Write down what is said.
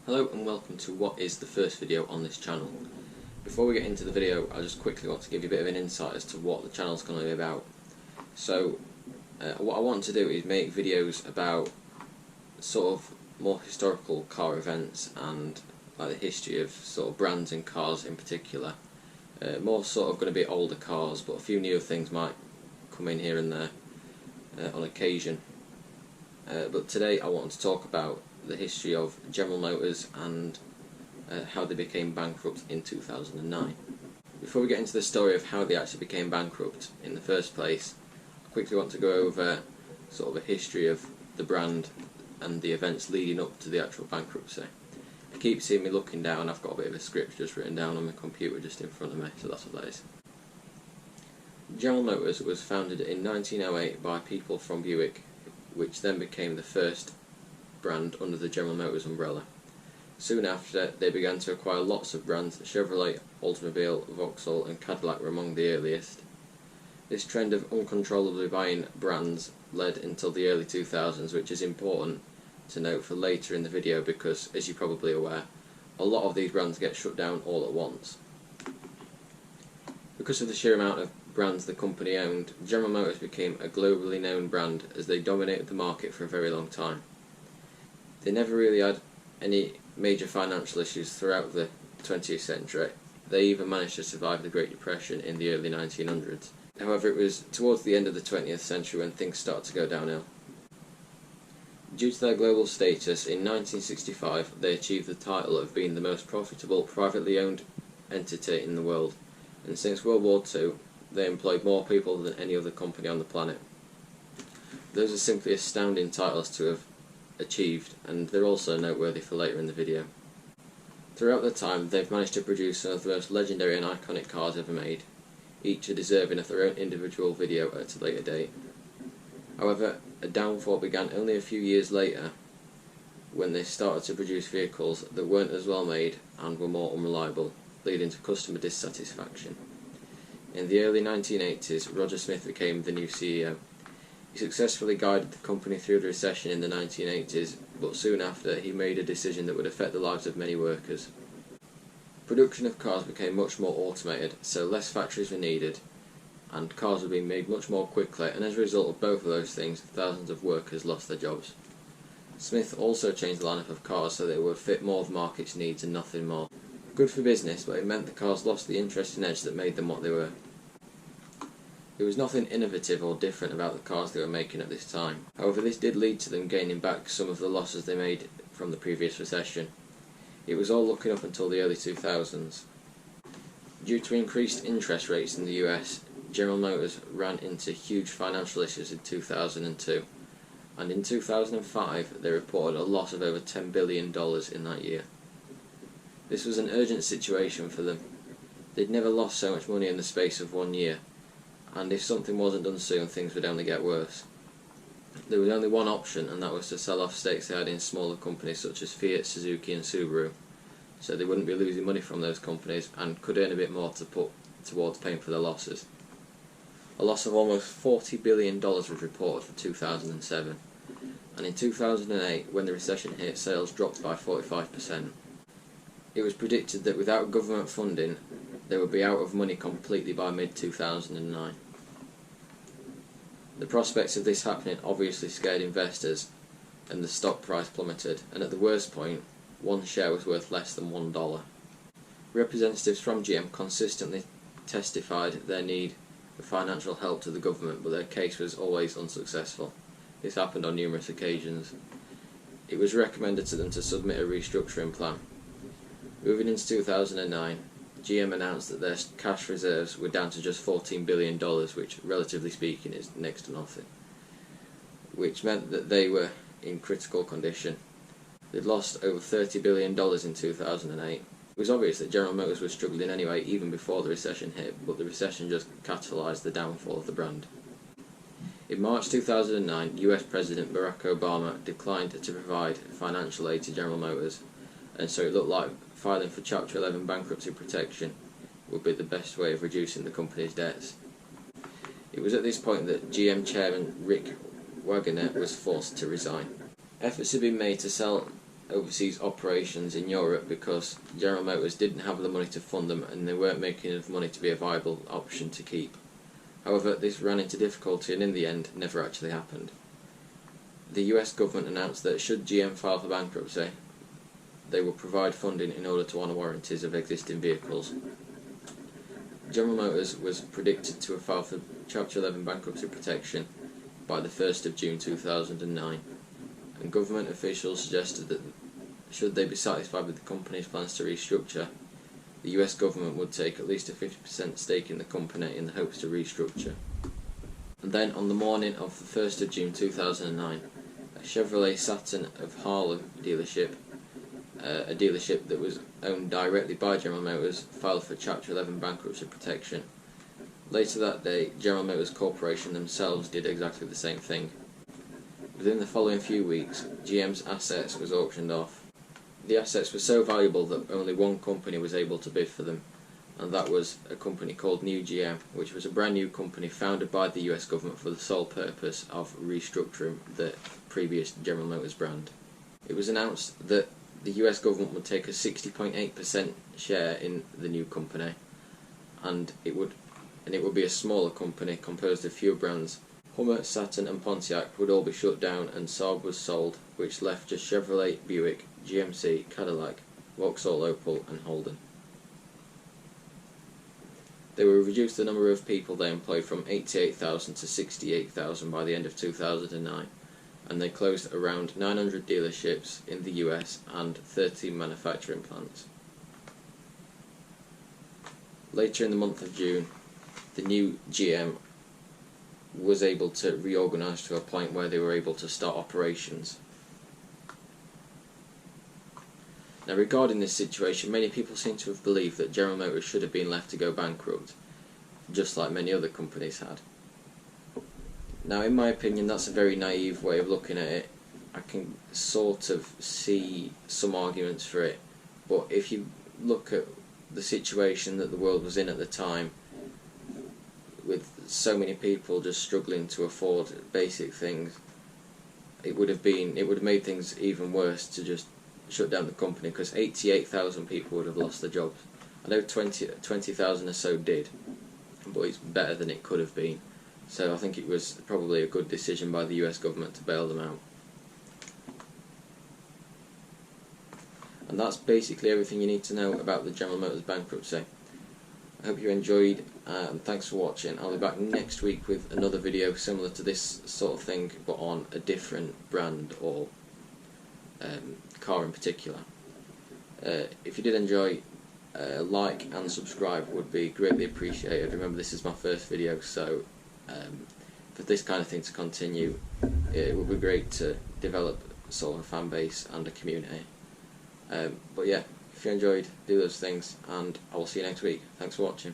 Hello and welcome to what is the first video on this channel. Before we get into the video, I just quickly want to give you a bit of an insight as to what the channel is going to be about. So what I want to do is make videos about sort of more historical car events and like the history of sort of brands and cars in particular. More sort of going to be older cars, but a few newer things might come in here and there on occasion. But today I want to talk about the history of General Motors and how they became bankrupt in 2009. Before we get into the story of how they actually became bankrupt in the first place, I quickly want to go over sort of a history of the brand and the events leading up to the actual bankruptcy. You keep seeing me looking down. I've got a bit of a script just written down on my computer just in front of me, so that's what that is. General Motors was founded in 1908 by people from Buick, which then became the first brand under the General Motors umbrella. Soon after, they began to acquire lots of brands. Chevrolet, Oldsmobile, Vauxhall and Cadillac were among the earliest. This trend of uncontrollably buying brands led until the early 2000s, which is important to note for later in the video because, as you're probably aware, a lot of these brands get shut down all at once. Because of the sheer amount of brands the company owned, General Motors became a globally known brand as they dominated the market for a very long time. They never really had any major financial issues throughout the 20th century. They even managed to survive the Great Depression in the early 1900s. However, it was towards the end of the 20th century when things started to go downhill. Due to their global status, in 1965 they achieved the title of being the most profitable privately owned entity in the world, and since World War II they employed more people than any other company on the planet. Those are simply astounding titles to have achieved, and they're also noteworthy for later in the video. Throughout the time, they've managed to produce some of the most legendary and iconic cars ever made, each are deserving of their own individual video at a later date. However, a downfall began only a few years later when they started to produce vehicles that weren't as well made and were more unreliable, leading to customer dissatisfaction. In the early 1980s, Roger Smith became the new CEO. He successfully guided the company through the recession in the 1980s, but soon after he made a decision that would affect the lives of many workers. Production of cars became much more automated, so less factories were needed, and cars were being made much more quickly, and as a result of both of those things, thousands of workers lost their jobs. Smith also changed the lineup of cars so they would fit more of the market's needs and nothing more. Good for business, but it meant the cars lost the interesting edge that made them what they were. There was nothing innovative or different about the cars they were making at this time. However, this did lead to them gaining back some of the losses they made from the previous recession. It was all looking up until the early 2000s. Due to increased interest rates in the US, General Motors ran into huge financial issues in 2002, and in 2005 they reported a loss of over $10 billion in that year. This was an urgent situation for them. They'd never lost so much money in the space of 1 year, and if something wasn't done soon, things would only get worse. There was only one option, and that was to sell off stakes they had in smaller companies such as Fiat, Suzuki and Subaru, so they wouldn't be losing money from those companies and could earn a bit more to put towards paying for their losses. A loss of almost $40 billion was reported for 2007, and in 2008, when the recession hit, sales dropped by 45%. It was predicted that without government funding, they would be out of money completely by mid-2009. The prospects of this happening obviously scared investors, and the stock price plummeted, and at the worst point, one share was worth less than $1. Representatives from GM consistently testified their need for financial help to the government, but their case was always unsuccessful. This happened on numerous occasions. It was recommended to them to submit a restructuring plan. Moving into 2009, GM announced that their cash reserves were down to just $14 billion, which, relatively speaking, is next to nothing, which meant that they were in critical condition. They'd lost over $30 billion in 2008. It was obvious that General Motors was struggling anyway, even before the recession hit, but the recession just catalysed the downfall of the brand. In March 2009, US President Barack Obama declined to provide financial aid to General Motors, and so it looked like filing for Chapter 11 bankruptcy protection would be the best way of reducing the company's debts. It was at this point that GM chairman Rick Wagoner was forced to resign. Efforts had been made to sell overseas operations in Europe because General Motors didn't have the money to fund them and they weren't making enough money to be a viable option to keep. However, this ran into difficulty and in the end never actually happened. The US government announced that should GM file for bankruptcy, they will provide funding in order to honour warranties of existing vehicles. General Motors was predicted to have filed for Chapter 11 bankruptcy protection by the 1st of June 2009, and government officials suggested that should they be satisfied with the company's plans to restructure, the US government would take at least a 50% stake in the company in the hopes to restructure. And then on the morning of the 1st of June 2009, a Chevrolet Saturn of Harlem dealership, a dealership that was owned directly by General Motors, filed for Chapter 11 bankruptcy protection. Later that day, General Motors Corporation themselves did exactly the same thing. Within the following few weeks, GM's assets was auctioned off. The assets were so valuable that only one company was able to bid for them, and that was a company called New GM, which was a brand new company founded by the US government for the sole purpose of restructuring the previous General Motors brand. It was announced that the US government would take a 60.8% share in the new company, and it would be a smaller company composed of fewer brands. Hummer, Saturn and Pontiac would all be shut down and Saab was sold, which left just Chevrolet, Buick, GMC, Cadillac, Vauxhall Opel and Holden. They will reduce the number of people they employed from 88,000 to 68,000 by the end of 2009, and they closed around 900 dealerships in the US and 13 manufacturing plants. Later in the month of June, the new GM was able to reorganise to a point where they were able to start operations. Now, regarding this situation, many people seem to have believed that General Motors should have been left to go bankrupt, just like many other companies had. Now, in my opinion, that's a very naive way of looking at it. I can sort of see some arguments for it, but if you look at the situation that the world was in at the time, with so many people just struggling to afford basic things, it would have made things even worse to just shut down the company, because 88,000 people would have lost their jobs. I know 20,000 or so did, but it's better than it could have been. So I think it was probably a good decision by the US government to bail them out. And that's basically everything you need to know about the General Motors bankruptcy. I hope you enjoyed, and thanks for watching. I'll be back next week with another video similar to this sort of thing, but on a different brand or car in particular. If you did enjoy, like and subscribe would be greatly appreciated. Remember, this is my first video, so for this kind of thing to continue, it would be great to develop sort of a fan base and a community. But yeah, if you enjoyed, do those things, and I will see you next week. Thanks for watching.